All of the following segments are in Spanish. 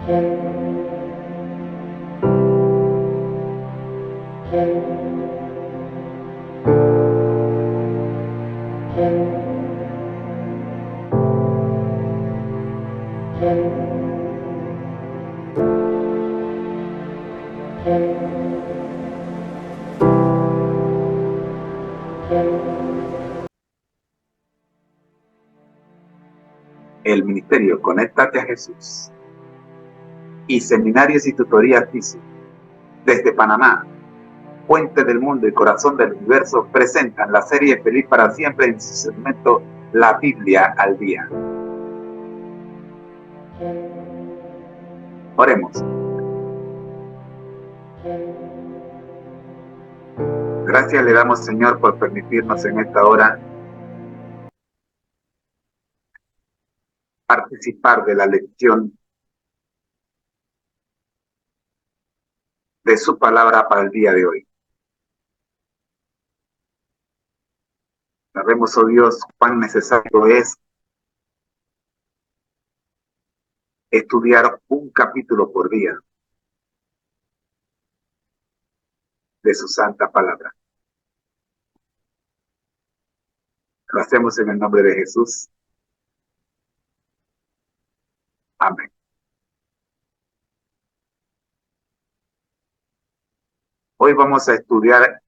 El ministerio Conéctate a Jesús y seminarios y tutorías físicas desde Panamá, Puente del Mundo y Corazón del Universo presentan la serie Feliz para Siempre en su segmento La Biblia al Día. Oremos. Gracias le damos, Señor, por permitirnos en esta hora participar de la lección de su palabra para el día de hoy. Sabemos, oh Dios, cuán necesario es estudiar un capítulo por día de su santa palabra. Lo hacemos en el nombre de Jesús. Amén. Hoy vamos a estudiar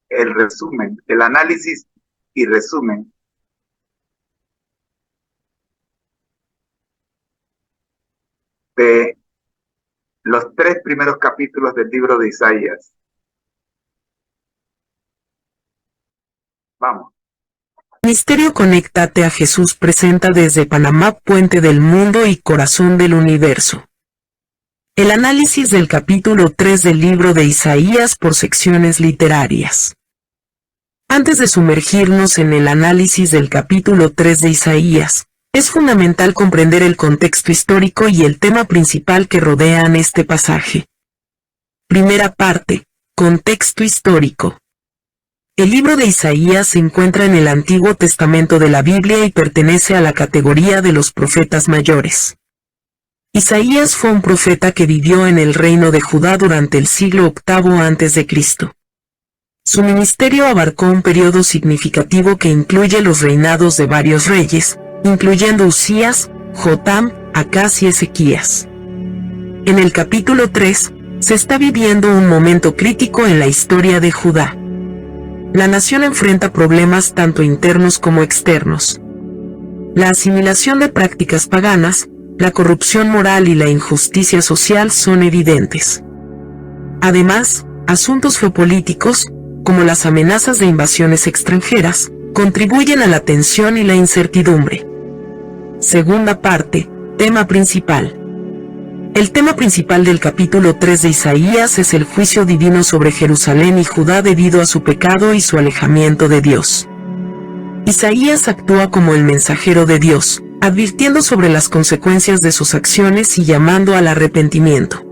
el resumen, el análisis y resumen de los 3 primeros capítulos del libro de Isaías. Vamos. Ministerio Conéctate a Jesús presenta desde Panamá, Puente del Mundo y Corazón del Universo. El análisis del capítulo 3 del libro de Isaías por secciones literarias. Antes de sumergirnos en el análisis del capítulo 3 de Isaías, es fundamental comprender el contexto histórico y el tema principal que rodean este pasaje. Primera parte, contexto histórico. El libro de Isaías se encuentra en el Antiguo Testamento de la Biblia y pertenece a la categoría de los profetas mayores. Isaías fue un profeta que vivió en el reino de Judá durante el siglo VIII a.C. Su ministerio abarcó un periodo significativo que incluye los reinados de varios reyes, incluyendo Usías, Jotam, Acaz y Ezequías. En el capítulo 3, se está viviendo un momento crítico en la historia de Judá. La nación enfrenta problemas tanto internos como externos. La asimilación de prácticas paganas, la corrupción moral y la injusticia social son evidentes. Además, asuntos geopolíticos, como las amenazas de invasiones extranjeras, contribuyen a la tensión y la incertidumbre. Segunda parte, tema principal. El tema principal del capítulo 3 de Isaías es el juicio divino sobre Jerusalén y Judá debido a su pecado y su alejamiento de Dios. Isaías actúa como el mensajero de Dios, advirtiendo sobre las consecuencias de sus acciones y llamando al arrepentimiento.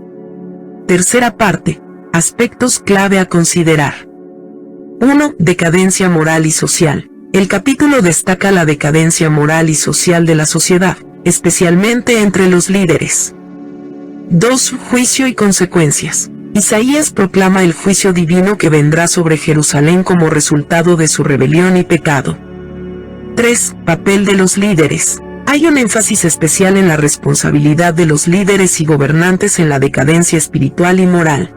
Tercera parte, aspectos clave a considerar. 1. Decadencia moral y social. El capítulo destaca la decadencia moral y social de la sociedad, especialmente entre los líderes. 2. Juicio y consecuencias. Isaías proclama el juicio divino que vendrá sobre Jerusalén como resultado de su rebelión y pecado. 3. Papel de los líderes. Hay un énfasis especial en la responsabilidad de los líderes y gobernantes en la decadencia espiritual y moral.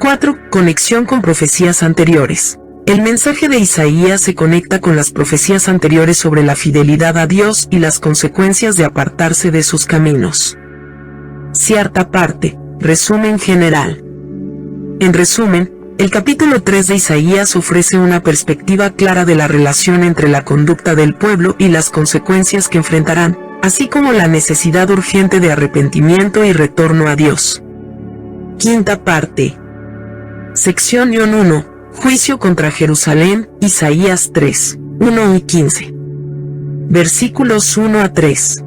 4. Conexión con profecías anteriores. El mensaje de Isaías se conecta con las profecías anteriores sobre la fidelidad a Dios y las consecuencias de apartarse de sus caminos. Cierta parte, resumen general. En resumen, el capítulo 3 de Isaías ofrece una perspectiva clara de la relación entre la conducta del pueblo y las consecuencias que enfrentarán, así como la necesidad urgente de arrepentimiento y retorno a Dios. Quinta parte. Sección 1. Juicio contra Jerusalén, Isaías 3, 1 y 15. Versículos 1 a 3.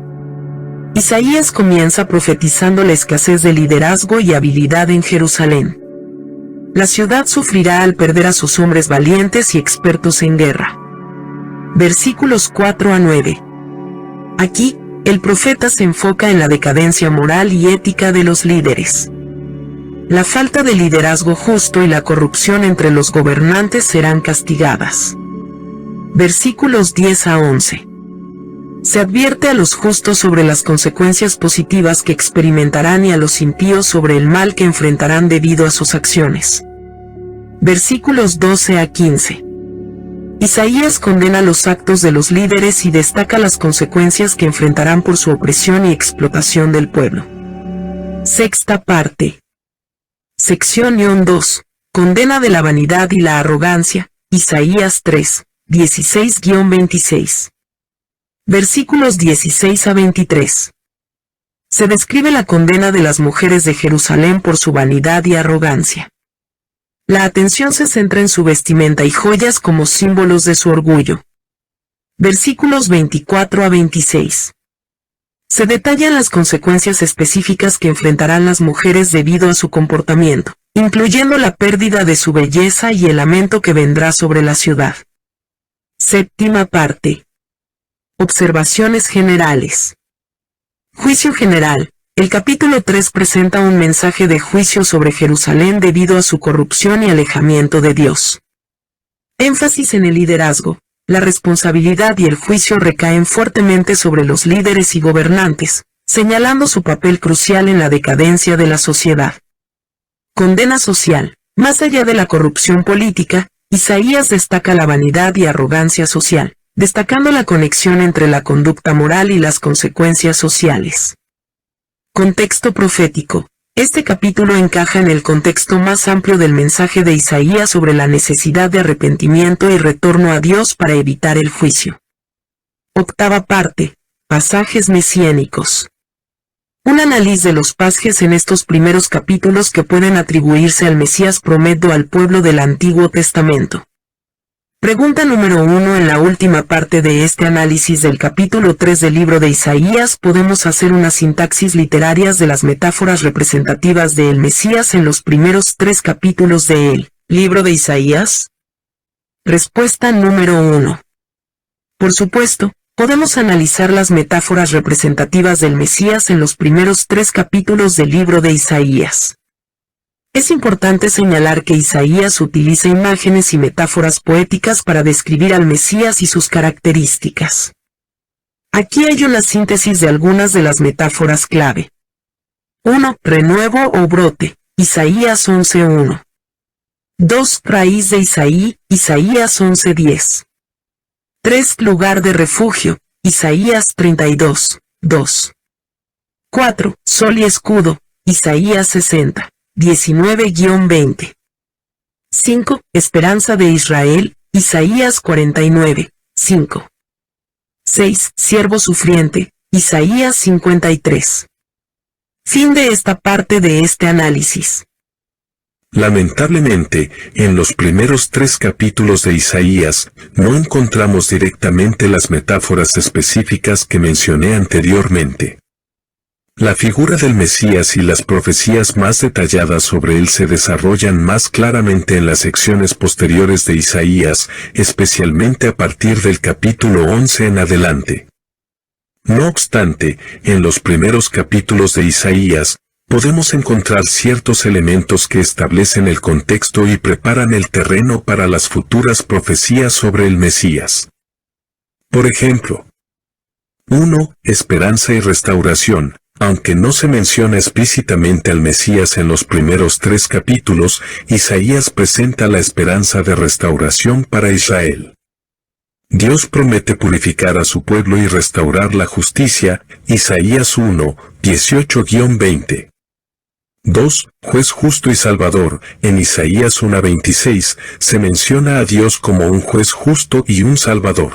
Isaías comienza profetizando la escasez de liderazgo y habilidad en Jerusalén. La ciudad sufrirá al perder a sus hombres valientes y expertos en guerra. Versículos 4 a 9. Aquí, El profeta se enfoca en la decadencia moral y ética de los líderes. La falta de liderazgo justo y la corrupción entre los gobernantes serán castigadas. Versículos 10 a 11. Se advierte a los justos sobre las consecuencias positivas que experimentarán y a los impíos sobre el mal que enfrentarán debido a sus acciones. Versículos 12 a 15. Isaías condena los actos de los líderes y destaca las consecuencias que enfrentarán por su opresión y explotación del pueblo. Sexta parte. Sección 2. Condena de la vanidad y la arrogancia. Isaías 3, 16-26. Versículos 16 a 23. Se describe la condena de las mujeres de Jerusalén por su vanidad y arrogancia. La atención se centra en su vestimenta y joyas como símbolos de su orgullo. Versículos 24 a 26. Se detallan las consecuencias específicas que enfrentarán las mujeres debido a su comportamiento, incluyendo la pérdida de su belleza y el lamento que vendrá sobre la ciudad. Séptima parte. Observaciones generales. Juicio general. El capítulo 3 presenta un mensaje de juicio sobre Jerusalén debido a su corrupción y alejamiento de Dios. Énfasis en el liderazgo. La responsabilidad y el juicio recaen fuertemente sobre los líderes y gobernantes, señalando su papel crucial en la decadencia de la sociedad. Condena social. Más allá de la corrupción política, Isaías destaca la vanidad y arrogancia social, destacando la conexión entre la conducta moral y las consecuencias sociales. Contexto profético. Este capítulo encaja en el contexto más amplio del mensaje de Isaías sobre la necesidad de arrepentimiento y retorno a Dios para evitar el juicio. Octava parte. Pasajes mesiánicos. Un análisis de los pasajes en estos primeros capítulos que pueden atribuirse al Mesías prometido al pueblo del Antiguo Testamento. Pregunta número 1. En la última parte de este análisis del capítulo 3 del libro de Isaías podemos hacer una sintaxis literarias de las metáforas representativas del Mesías en los primeros 3 capítulos del libro de Isaías. Respuesta número 1. Por supuesto, podemos analizar las metáforas representativas del Mesías en los primeros 3 capítulos del libro de Isaías. Es importante señalar que Isaías utiliza imágenes y metáforas poéticas para describir al Mesías y sus características. Aquí hay una síntesis de algunas de las metáforas clave. 1. Renuevo o brote, Isaías 11:1. 2. Raíz de Isaí, Isaías 11:10. 3. Lugar de refugio, Isaías 32:2. 4. Sol y escudo, Isaías 60. 19-20. 5. Esperanza de Israel, Isaías 49:5. 6. Siervo sufriente, Isaías 53. Fin de esta parte de este análisis. Lamentablemente, en los primeros 3 capítulos de Isaías, no encontramos directamente las metáforas específicas que mencioné anteriormente. La figura del Mesías y las profecías más detalladas sobre él se desarrollan más claramente en las secciones posteriores de Isaías, especialmente a partir del capítulo 11 en adelante. No obstante, en los primeros capítulos de Isaías, podemos encontrar ciertos elementos que establecen el contexto y preparan el terreno para las futuras profecías sobre el Mesías. Por ejemplo, 1. Esperanza y restauración. Aunque no se menciona explícitamente al Mesías en los primeros 3 capítulos, Isaías presenta la esperanza de restauración para Israel. Dios promete purificar a su pueblo y restaurar la justicia, Isaías 1, 18-20. 2. Juez justo y salvador. En Isaías 1:26 se menciona a Dios como un juez justo y un salvador.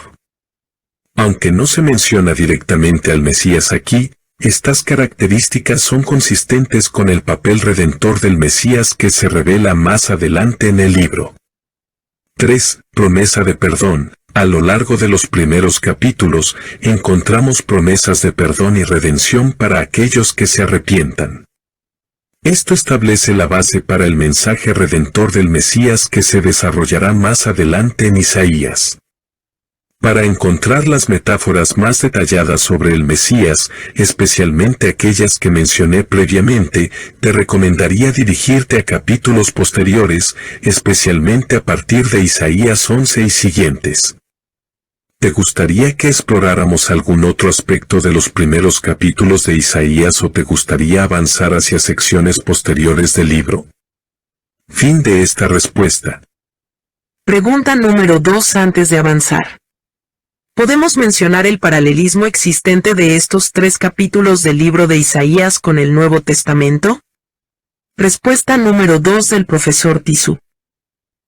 Aunque no se menciona directamente al Mesías aquí, estas características son consistentes con el papel redentor del Mesías que se revela más adelante en el libro. 3. Promesa de perdón. A lo largo de los primeros capítulos, encontramos promesas de perdón y redención para aquellos que se arrepientan. Esto establece la base para el mensaje redentor del Mesías que se desarrollará más adelante en Isaías. Para encontrar las metáforas más detalladas sobre el Mesías, especialmente aquellas que mencioné previamente, te recomendaría dirigirte a capítulos posteriores, especialmente a partir de Isaías 11 y siguientes. ¿Te gustaría que exploráramos algún otro aspecto de los primeros capítulos de Isaías o te gustaría avanzar hacia secciones posteriores del libro? Fin de esta respuesta. Pregunta número 2 antes de avanzar. ¿Podemos mencionar el paralelismo existente de estos 3 capítulos del libro de Isaías con el Nuevo Testamento? Respuesta número 2 del profesor Tissú.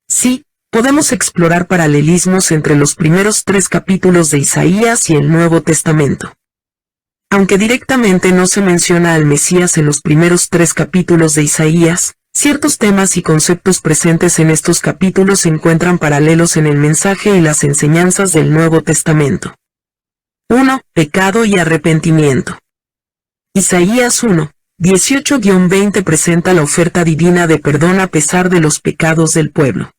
Sí, podemos explorar paralelismos entre los primeros 3 capítulos de Isaías y el Nuevo Testamento. Aunque directamente no se menciona al Mesías en los primeros 3 capítulos de Isaías, ciertos temas y conceptos presentes en estos capítulos se encuentran paralelos en el mensaje y las enseñanzas del Nuevo Testamento. 1. Pecado y arrepentimiento. Isaías 1, 18-20 presenta la oferta divina de perdón a pesar de los pecados del pueblo.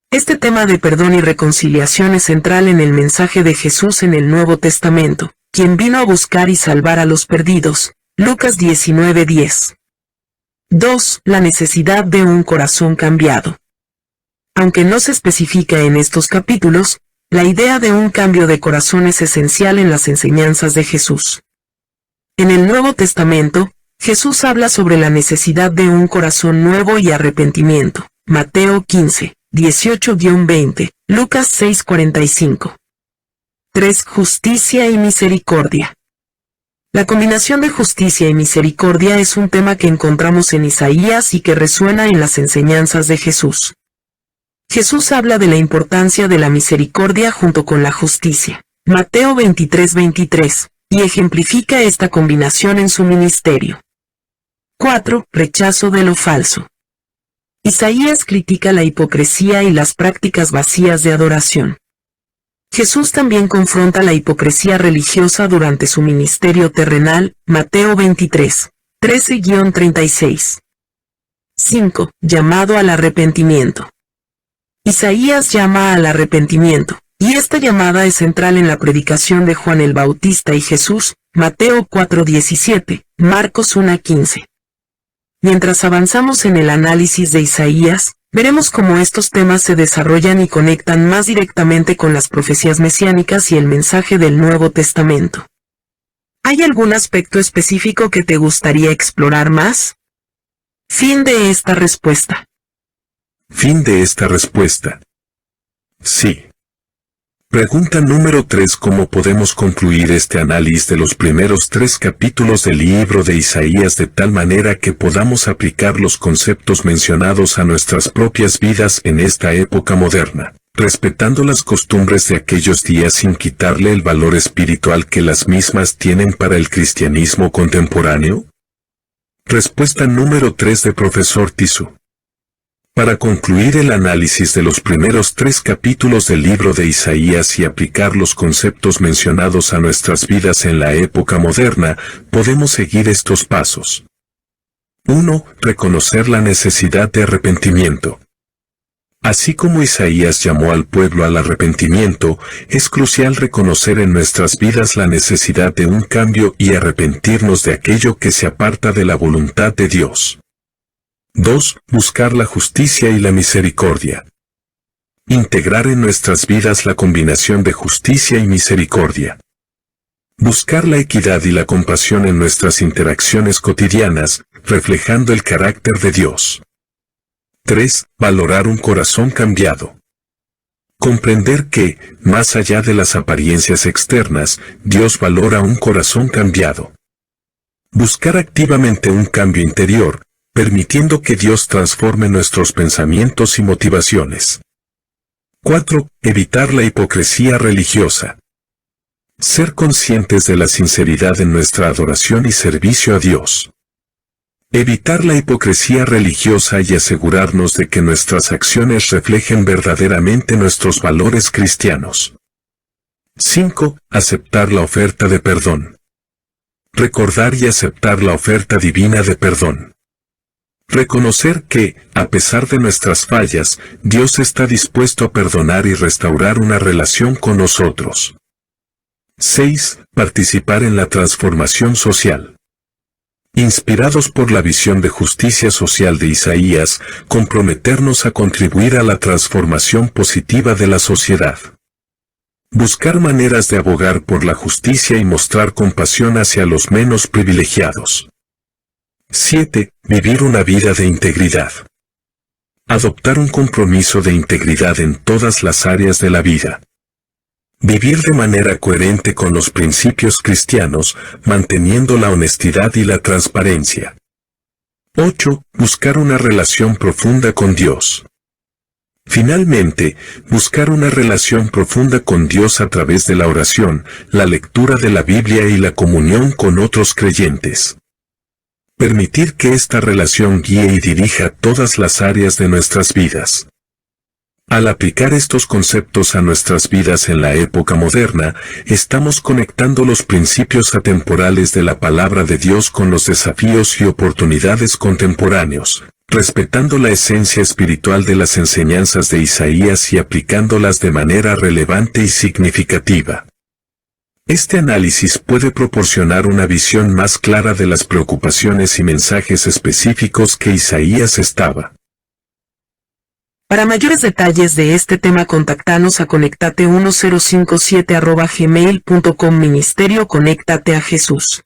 Este tema de perdón y reconciliación es central en el mensaje de Jesús en el Nuevo Testamento, quien vino a buscar y salvar a los perdidos. Lucas 19:10. 2. La necesidad de un corazón cambiado. Aunque no se especifica en estos capítulos, la idea de un cambio de corazón es esencial en las enseñanzas de Jesús. En el Nuevo Testamento, Jesús habla sobre la necesidad de un corazón nuevo y arrepentimiento. Mateo 15, 18-20, Lucas 6:45. 3. Justicia y misericordia. La combinación de justicia y misericordia es un tema que encontramos en Isaías y que resuena en las enseñanzas de Jesús. Jesús habla de la importancia de la misericordia junto con la justicia. Mateo 23:23, y ejemplifica esta combinación en su ministerio. 4. Rechazo de lo falso. Isaías critica la hipocresía y las prácticas vacías de adoración. Jesús también confronta la hipocresía religiosa durante su ministerio terrenal, Mateo 23, 13-36. 5. Llamado al arrepentimiento. Isaías llama al arrepentimiento, y esta llamada es central en la predicación de Juan el Bautista y Jesús, Mateo 4:17, Marcos 1:15. Mientras avanzamos en el análisis de Isaías, veremos cómo estos temas se desarrollan y conectan más directamente con las profecías mesiánicas y el mensaje del Nuevo Testamento. ¿Hay algún aspecto específico que te gustaría explorar más? Fin de esta respuesta. Fin de esta respuesta. Sí. Pregunta número 3. ¿Cómo podemos concluir este análisis de los primeros 3 capítulos del libro de Isaías de tal manera que podamos aplicar los conceptos mencionados a nuestras propias vidas en esta época moderna, respetando las costumbres de aquellos días sin quitarle el valor espiritual que las mismas tienen para el cristianismo contemporáneo? Respuesta número 3 de profesor Tissú. Para concluir el análisis de los primeros 3 capítulos del libro de Isaías y aplicar los conceptos mencionados a nuestras vidas en la época moderna, podemos seguir estos pasos. 1. Reconocer la necesidad de arrepentimiento. Así como Isaías llamó al pueblo al arrepentimiento, es crucial reconocer en nuestras vidas la necesidad de un cambio y arrepentirnos de aquello que se aparta de la voluntad de Dios. 2. Buscar la justicia y la misericordia. Integrar en nuestras vidas la combinación de justicia y misericordia. Buscar la equidad y la compasión en nuestras interacciones cotidianas, reflejando el carácter de Dios. 3. Valorar un corazón cambiado. Comprender que, más allá de las apariencias externas, Dios valora un corazón cambiado. Buscar activamente un cambio interior, permitiendo que Dios transforme nuestros pensamientos y motivaciones. 4. Evitar la hipocresía religiosa. Ser conscientes de la sinceridad en nuestra adoración y servicio a Dios. Evitar la hipocresía religiosa y asegurarnos de que nuestras acciones reflejen verdaderamente nuestros valores cristianos. 5. Aceptar la oferta de perdón. Recordar y aceptar la oferta divina de perdón. Reconocer que, a pesar de nuestras fallas, Dios está dispuesto a perdonar y restaurar una relación con nosotros. 6. Participar en la transformación social. Inspirados por la visión de justicia social de Isaías, comprometernos a contribuir a la transformación positiva de la sociedad. Buscar maneras de abogar por la justicia y mostrar compasión hacia los menos privilegiados. 7. Vivir una vida de integridad. Adoptar un compromiso de integridad en todas las áreas de la vida. Vivir de manera coherente con los principios cristianos, manteniendo la honestidad y la transparencia. 8. Buscar una relación profunda con Dios. Finalmente, buscar una relación profunda con Dios a través de la oración, la lectura de la Biblia y la comunión con otros creyentes. Permitir que esta relación guíe y dirija todas las áreas de nuestras vidas. Al aplicar estos conceptos a nuestras vidas en la época moderna, estamos conectando los principios atemporales de la palabra de Dios con los desafíos y oportunidades contemporáneos, respetando la esencia espiritual de las enseñanzas de Isaías y aplicándolas de manera relevante y significativa. Este análisis puede proporcionar una visión más clara de las preocupaciones y mensajes específicos que Isaías estaba. Para mayores detalles de este tema, contactanos a conectate1057@gmail.com. Ministerio Conéctate a Jesús.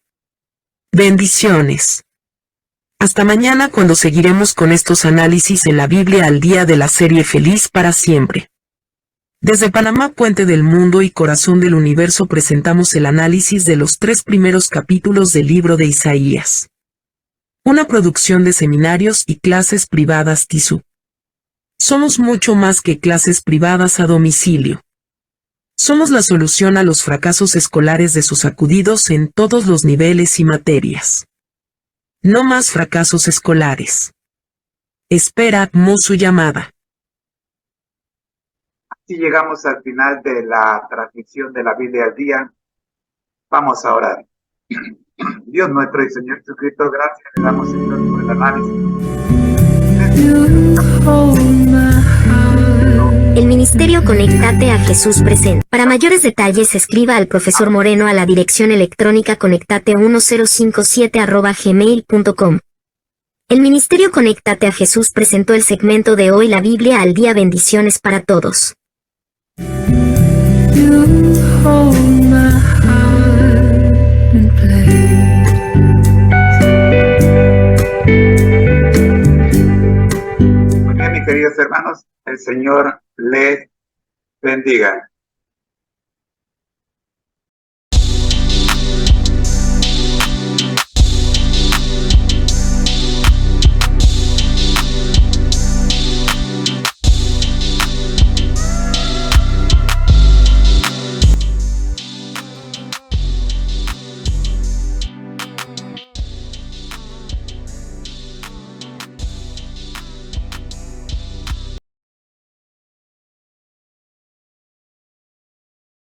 Bendiciones. Hasta mañana, cuando seguiremos con estos análisis en la Biblia al día de la serie Feliz para Siempre. Desde Panamá, Puente del Mundo y Corazón del Universo, presentamos el análisis de los 3 primeros capítulos del libro de Isaías. Una producción de seminarios y clases privadas TISU. Somos mucho más que clases privadas a domicilio. Somos la solución a los fracasos escolares de sus acudidos en todos los niveles y materias. No más fracasos escolares. Esperamos su llamada. Así llegamos al final de la transmisión de la Biblia al día. Vamos a orar. Dios nuestro y Señor Jesucristo, gracias le damos, Señor, por el análisis. El Ministerio Conéctate a Jesús presenta. Para mayores detalles, escriba al profesor Moreno a la dirección electrónica conectate1057@gmail.com. El Ministerio Conéctate a Jesús presentó el segmento de hoy, la Biblia al día. Bendiciones para todos. Muy bien, mis queridos hermanos, el Señor les bendiga.